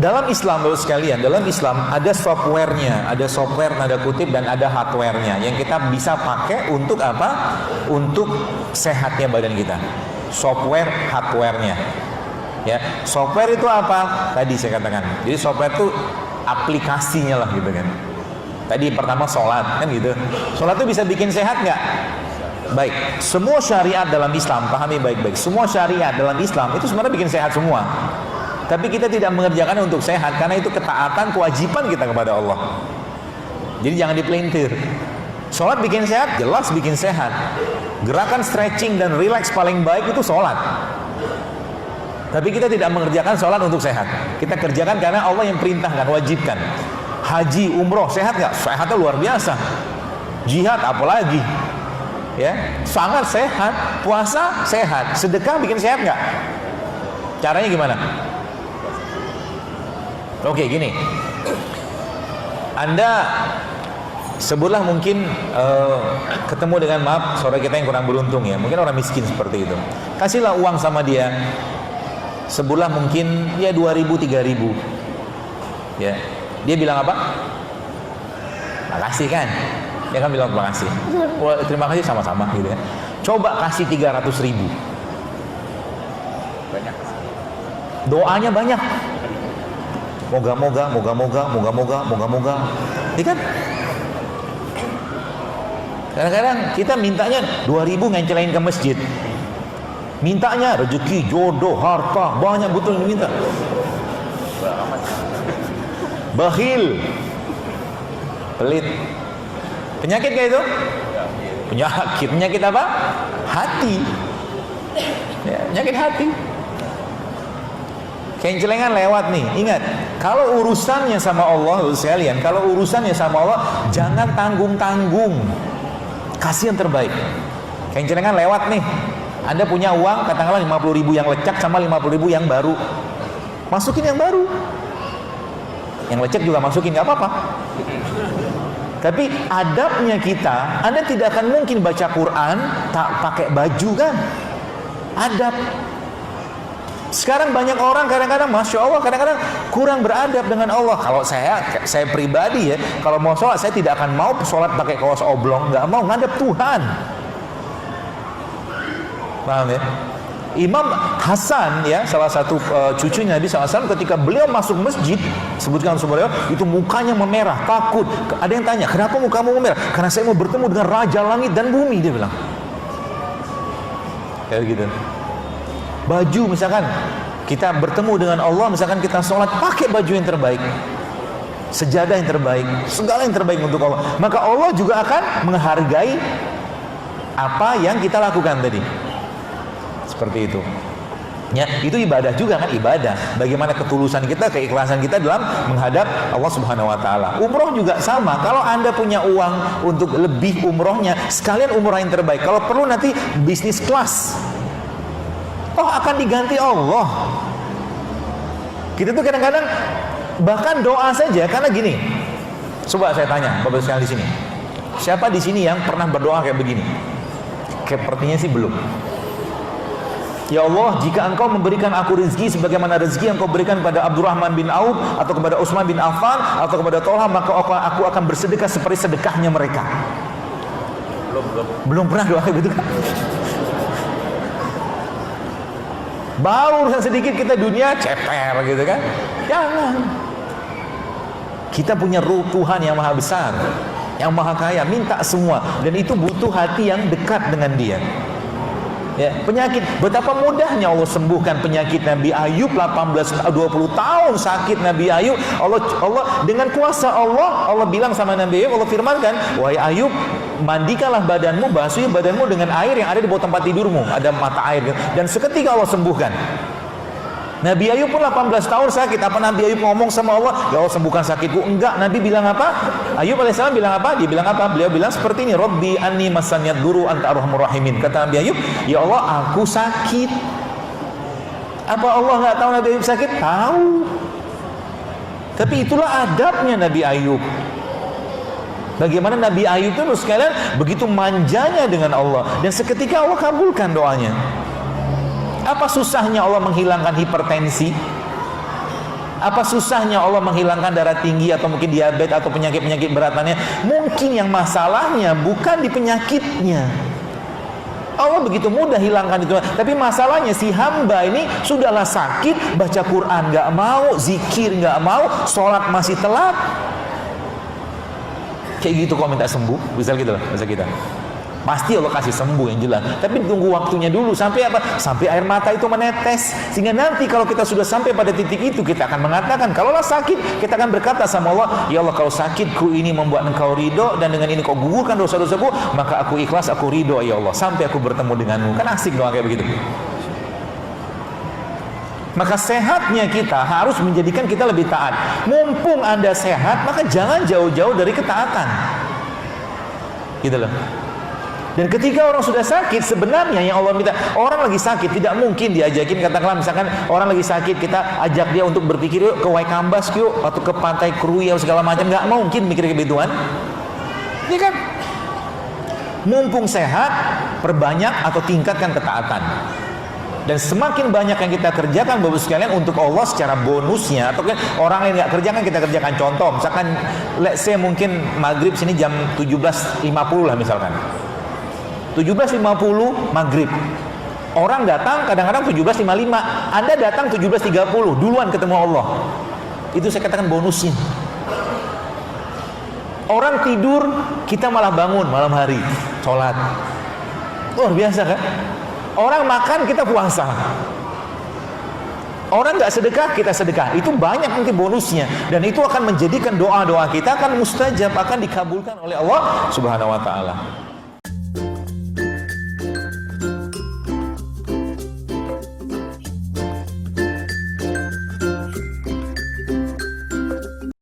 Dalam Islam, Bapak sekalian, dalam Islam ada softwarenya, ada software tanda kutip dan ada hardwarenya yang kita bisa pakai untuk apa? Untuk sehatnya badan kita. Software, hardwarenya. Ya, software itu apa? Tadi saya katakan. Jadi software itu aplikasinya lah gitu kan. Tadi pertama sholat kan gitu. Sholat itu bisa bikin sehat nggak? Baik, semua syariat dalam Islam, pahami baik-baik. Semua syariat dalam Islam itu sebenarnya bikin sehat semua. Tapi kita tidak mengerjakan untuk sehat karena itu ketaatan, kewajiban kita kepada Allah. Jadi jangan dipelintir. Sholat bikin sehat, jelas bikin sehat. Gerakan stretching dan relax paling baik itu sholat. Tapi kita tidak mengerjakan sholat untuk sehat. Kita kerjakan karena Allah yang perintahkan, wajibkan. Haji, umroh, sehat nggak? Sehatnya luar biasa. Jihad apalagi, ya, sangat sehat. Puasa sehat. Sedekah bikin sehat nggak? Caranya gimana? Oke, gini. Anda sebutlah mungkin ketemu dengan, maaf, saudara kita yang kurang beruntung ya, mungkin orang miskin seperti itu. Kasihlah uang sama dia. Sebutlah mungkin ya 2.000, 3.000. Ya. Dia bilang apa? Makasih kan? Dia kan bilang makasih. Wah, terima kasih sama-sama gitu ya. Coba kasih 300.000. Banyak. Doanya banyak. Moga-moga, moga-moga, moga-moga, moga-moga. Iya kan? Kadang-kadang kita mintanya 2.000 ngencelain ke masjid. Mintanya rezeki, jodoh, harta, banyak betul yang diminta. Bakhil, pelit. Penyakit kayak itu? Penyakit. Penyakit apa? Hati. Ya, penyakit hati. Kencelengan lewat nih. Ingat, kalau urusannya sama Allah, sekalian, kalau urusannya sama Allah, jangan tanggung-tanggung. Kasih yang terbaik. Kencelengan lewat nih. Anda punya uang, katakanlah 50.000 yang lecek sama 50.000 yang baru. Masukin yang baru. Yang lecek juga masukin, nggak apa-apa. Tapi adabnya kita, Anda tidak akan mungkin baca Quran tak pakai baju kan? Adab. Sekarang banyak orang kadang-kadang, Masya Allah, kadang-kadang kurang beradab dengan Allah. Kalau saya pribadi ya, kalau mau sholat, saya tidak akan mau sholat pakai kaos oblong, nggak mau, ngadep Tuhan. Paham ya? Imam Hasan ya, salah satu cucunya Nabi SAW, ketika beliau masuk masjid, sebutkan beliau, itu mukanya memerah, takut. Ada yang tanya, kenapa mukamu memerah? Karena saya mau bertemu dengan Raja Langit dan Bumi, dia bilang. Kayak gitu. Baju misalkan, kita bertemu dengan Allah, misalkan kita sholat, pakai baju yang terbaik. Sejadah yang terbaik, segala yang terbaik untuk Allah. Maka Allah juga akan menghargai apa yang kita lakukan tadi. Seperti itu. Ya, itu ibadah juga kan, ibadah. Bagaimana ketulusan kita, keikhlasan kita dalam menghadap Allah Subhanahu wa taala. Umroh juga sama. Kalau Anda punya uang untuk lebih umrohnya, sekalian umroh yang terbaik. Kalau perlu nanti bisnis kelas. Oh, akan diganti Allah. Kita tuh kadang-kadang bahkan doa saja, karena gini. Coba saya tanya, Bapak sekalian di sini. Siapa di sini yang pernah berdoa kayak begini? Sepertinya sih belum. Ya Allah, jika Engkau memberikan aku rezeki sebagaimana rezeki yang Engkau berikan kepada Abdurrahman bin Auf, atau kepada Utsman bin Affan, atau kepada Tolha, maka aku akan bersedekah seperti sedekahnya mereka. Belum pernah doa begitu kan? Baru urusan sedikit kita dunia ceper gitu kan? Jangan. Kita punya ruh Tuhan yang maha besar, yang maha kaya, minta semua, dan itu butuh hati yang dekat dengan Dia. Ya, penyakit, betapa mudahnya Allah sembuhkan penyakit Nabi Ayub 20 tahun sakit Nabi Ayub. Allah dengan kuasa Allah bilang sama Nabi Ayub, Allah firmankan, wahai Ayub, mandikanlah badanmu, basuhi badanmu dengan air yang ada di bawah tempat tidurmu, ada mata air, dan seketika Allah sembuhkan. Nabi Ayub pun 18 tahun sakit. Apa Nabi Ayub ngomong sama Allah, ya Allah sembuhkan sakitku? Enggak. Nabi bilang apa? Ayub alaihissalam bilang apa? Dia bilang apa? Beliau bilang seperti ini, Rabbi anni masaniyad duru anta arhamur rahimin. Kata Nabi Ayub, ya Allah aku sakit. Apa Allah nggak tahu Nabi Ayub sakit? Tahu. Tapi itulah adabnya Nabi Ayub. Bagaimana Nabi Ayub itu sekalian begitu manjanya dengan Allah, dan seketika Allah kabulkan doanya. Apa susahnya Allah menghilangkan hipertensi? Apa susahnya Allah menghilangkan darah tinggi atau mungkin diabetes atau penyakit-penyakit beratannya? Mungkin yang masalahnya bukan di penyakitnya. Allah begitu mudah hilangkan itu. Tapi masalahnya si hamba ini sudahlah sakit, baca Quran nggak mau, zikir nggak mau, sholat masih telat. Kayak gitu kok minta sembuh, bisa gitu lah, bisa kita. Pasti Allah kasih sembuh yang jelas. Tapi tunggu waktunya dulu. Sampai apa? Sampai air mata itu menetes. Sehingga nanti kalau kita sudah sampai pada titik itu, kita akan mengatakan, kalaulah sakit, kita akan berkata sama Allah, ya Allah, kalau sakitku ini membuat engkau ridho, dan dengan ini kau gugurkan dosa-dosaku, maka aku ikhlas, aku ridho ya Allah, sampai aku bertemu denganmu. Kan asik doang kayak begitu. Maka sehatnya kita harus menjadikan kita lebih taat. Mumpung Anda sehat, maka jangan jauh-jauh dari ketaatan. Gitu loh. Dan ketika orang sudah sakit, sebenarnya yang Allah minta, orang lagi sakit tidak mungkin diajakin, katakanlah misalkan orang lagi sakit, kita ajak dia untuk berpikir yuk ke Waikambas yuk, atau ke Pantai Krui atau segala macam. Nggak mungkin mikir kebituan. Ini kan mumpung sehat, perbanyak atau tingkatkan ketaatan. Dan semakin banyak yang kita kerjakan Bapak sekalian untuk Allah secara bonusnya, atau kan orang lain nggak kerjakan, kita kerjakan. Contoh misalkan let's say mungkin maghrib sini jam 17.50 lah misalkan, 17.50 maghrib, orang datang kadang-kadang 17.55, Anda datang 17.30, duluan ketemu Allah. Itu saya katakan bonusnya. Orang tidur, kita malah bangun malam hari sholat. Luar biasa kan? Orang makan, kita puasa. Orang nggak sedekah, kita sedekah. Itu banyak nanti bonusnya. Dan itu akan menjadikan doa-doa kita akan mustajab, akan dikabulkan oleh Allah Subhanahu wa ta'ala.